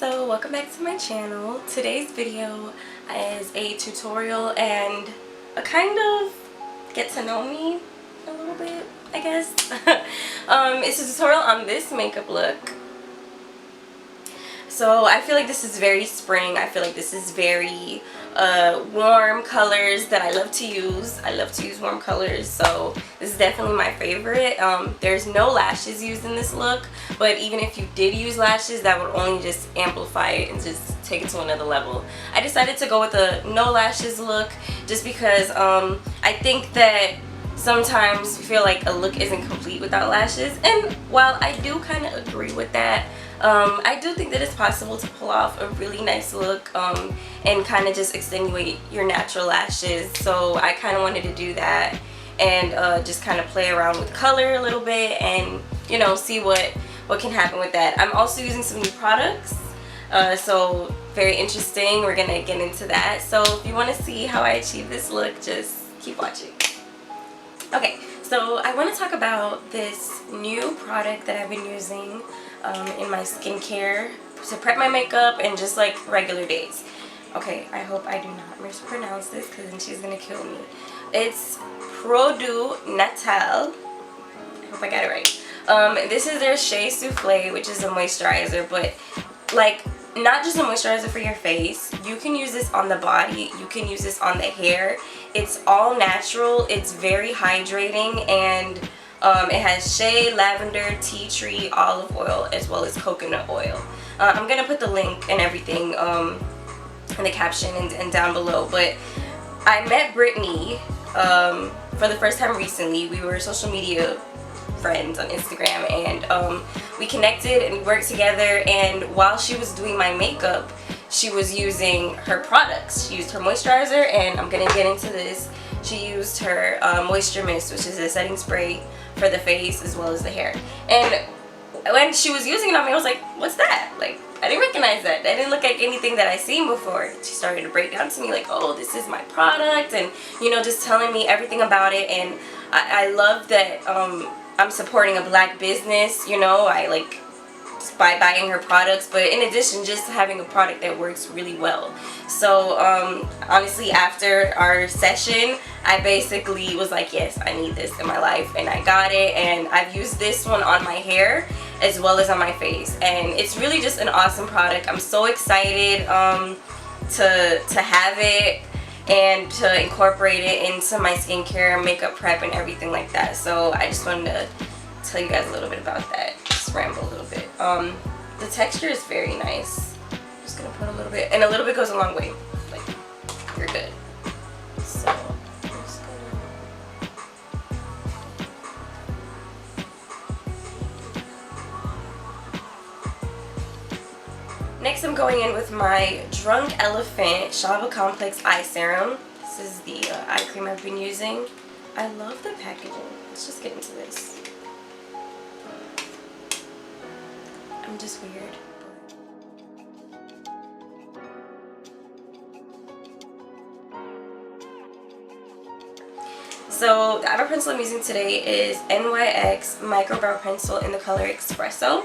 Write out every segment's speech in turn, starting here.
So welcome back to my channel. Today's video is a tutorial and a kind of get to know me a little bit, I guess. It's a tutorial on this makeup look. So I feel like this is very spring. I feel like this is very warm colors that I love to use. I love to use warm colors, so this is definitely my favorite. There's no lashes used in this look, but even if you did use lashes, that would only just amplify it and just take it to another level. I decided to go with a no lashes look just because I think that sometimes you feel like a look isn't complete without lashes, and while I do kind of agree with that, I do think that it's possible to pull off a really nice look and kind of just extenuate your natural lashes. So I kind of wanted to do that and just kind of play around with color a little bit and, you know, see what can happen with that. I'm also using some new products, so very interesting. We're gonna get into that. So if you want to see how I achieve this look, just keep watching. Okay, so I want to talk about this new product that I've been using in my skincare to prep my makeup and just like regular days. Okay, I hope I do not mispronounce this because then she's gonna kill me. It's Produi Natal. I hope I got it right. This is their Shea Soufflé, which is a moisturizer, but like not just a moisturizer for your face. You can use this on the body, you can use this on the hair. It's all natural, it's very hydrating, and it has shea, lavender, tea tree, olive oil, as well as coconut oil. I'm gonna put the link and everything in the caption and down below. But I met Brittany for the first time recently. We were social media friends on Instagram, and we connected and we worked together, and while she was doing my makeup, she was using her products. She used her moisturizer, and I'm gonna get into this. She used her Moisture Mist, which is a setting spray for the face as well as the hair. And when she was using it on me, I was like, what's that? Like, I didn't recognize that. That didn't look like anything that I seen before. She started to break down to me like, oh, this is my product, and you know, just telling me everything about it. And I love that I'm supporting a black business, you know, I like by buying her products, but in addition, just having a product that works really well. So honestly, after our session, I basically was like, yes, I need this in my life, and I got it. And I've used this one on my hair as well as on my face, and it's really just an awesome product. I'm so excited to have it and to incorporate it into my skincare, makeup prep, and everything like that. So I just wanted to tell you guys a little bit about that. Just ramble a little bit. The texture is very nice. I'm just gonna put a little bit, and a little bit goes a long way. Like, you're good. So I'm just gonna... Next, I'm going in with my Drunk Elephant Shaba Complex Eye Serum. This is the eye cream I've been using. I love the packaging. Let's just get into this. I'm just weird. So the eyebrow pencil I'm using today is NYX Micro Brow Pencil in the color Expresso.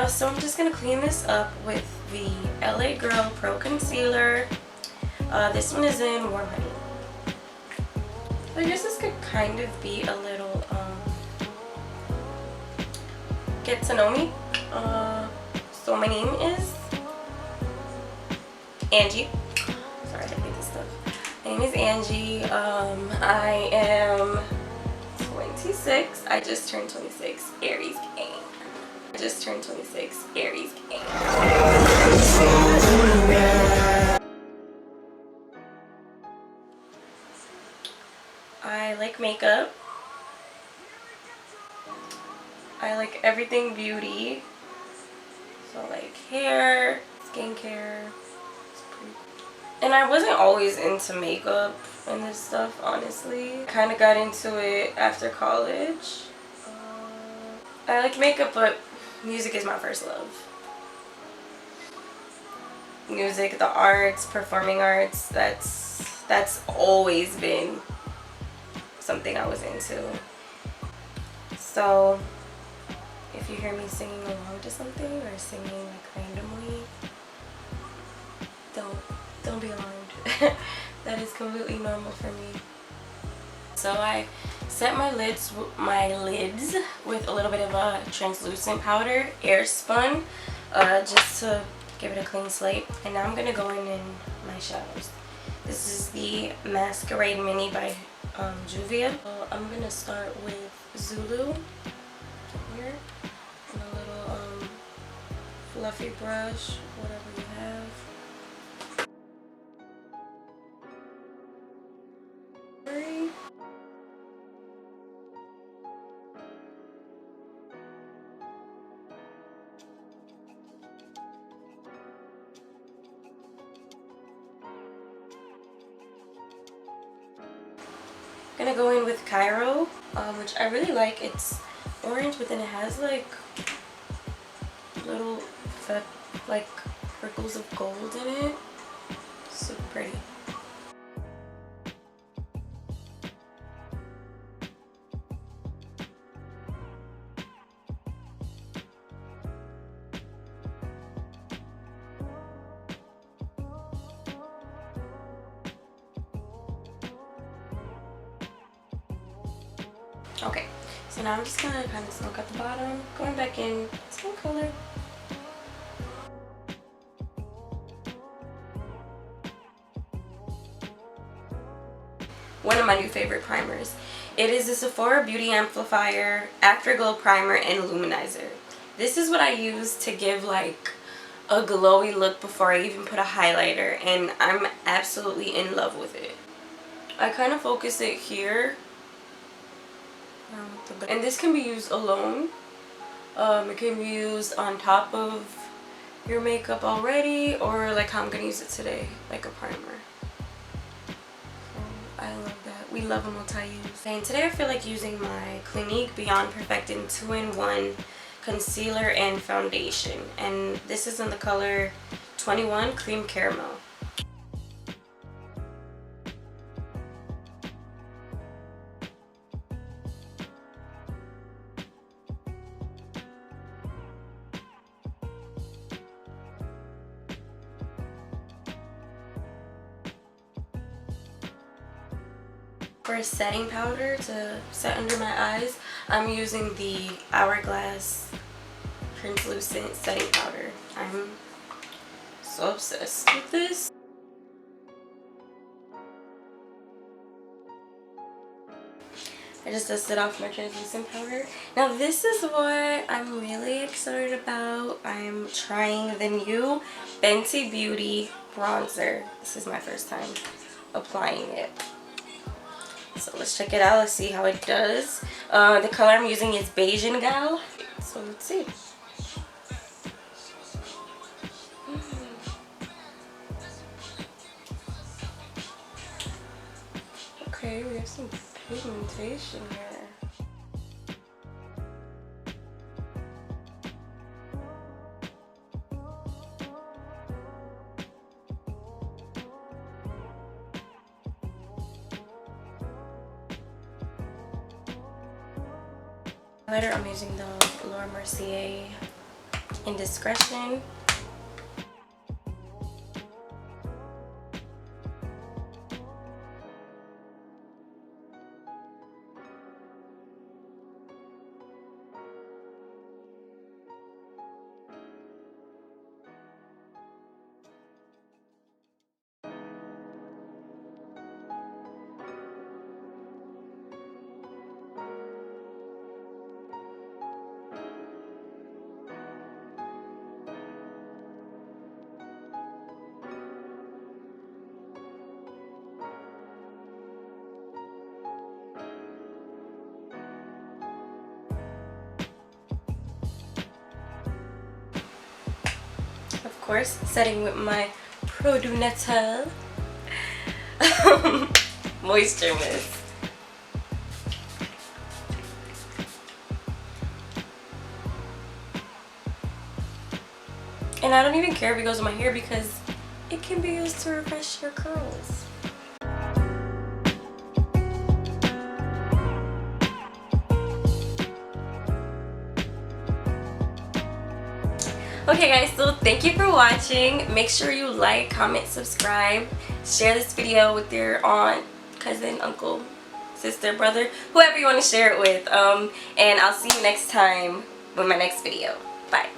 So I'm just going to clean this up with the LA Girl Pro Concealer. This one is in Warm Honey. I guess this could kind of be a little get to know me. So my name is Angie. Sorry, I had to make this stuff. My name is Angie. I am 26. I just turned 26. Aries gang. I just turned 26. Aries gang. I like makeup. I like everything beauty. So like hair, skincare. And I wasn't always into makeup and this stuff, honestly. Kind of got into it after college. I like makeup, but music is my first love. music, the arts, performing arts. That's always been something I was into. So if you hear me singing along to something or singing like randomly, don't be alarmed. That is completely normal for me. So I set my lids with a little bit of a translucent powder, Airspun, just to give it a clean slate. And now I'm gonna go in my shadows. This is the Masquerade Mini by Juvia. So I'm gonna start with Zulu here, and a little fluffy brush, whatever you have. Gonna go in with Cairo, which I really like. It's orange, but then it has like little like prickles of gold in it. Super pretty. Okay, so now I'm just gonna kind of smoke at the bottom, going back in, same color. One of my new favorite primers. It is the Sephora Beauty Amplifier Afterglow Primer and Luminizer. This is what I use to give like a glowy look before I even put a highlighter, and I'm absolutely in love with it. I kind of focus it here. And this can be used alone. It can be used on top of your makeup already, or like how I'm gonna use it today, like a primer. So I love that. We love a multi-use. And today I feel like using my Clinique Beyond Perfecting 2-in-1 concealer and foundation. And this is in the color 21 Cream Caramel. For a setting powder to set under my eyes, I'm using the Hourglass translucent setting powder. I'm so obsessed with this. I just dusted off my translucent powder. Now this is what I'm really excited about. I'm trying the new Fenty Beauty bronzer. This is my first time applying it. So let's check it out. Let's see how it does. The color I'm using is Bajan Gyal. So let's see. Okay, we have some pigmentation here. Highlighter, I'm using the Mercier Indiscretion. Of course, setting with my Produi Natal Moisture Mist. And I don't even care if it goes in my hair because it can be used to refresh your curls. Okay guys, so thank you for watching. Make sure you like, comment, subscribe, share this video with your aunt, cousin, uncle, sister, brother, whoever you want to share it with. And I'll see you next time with my next video. Bye.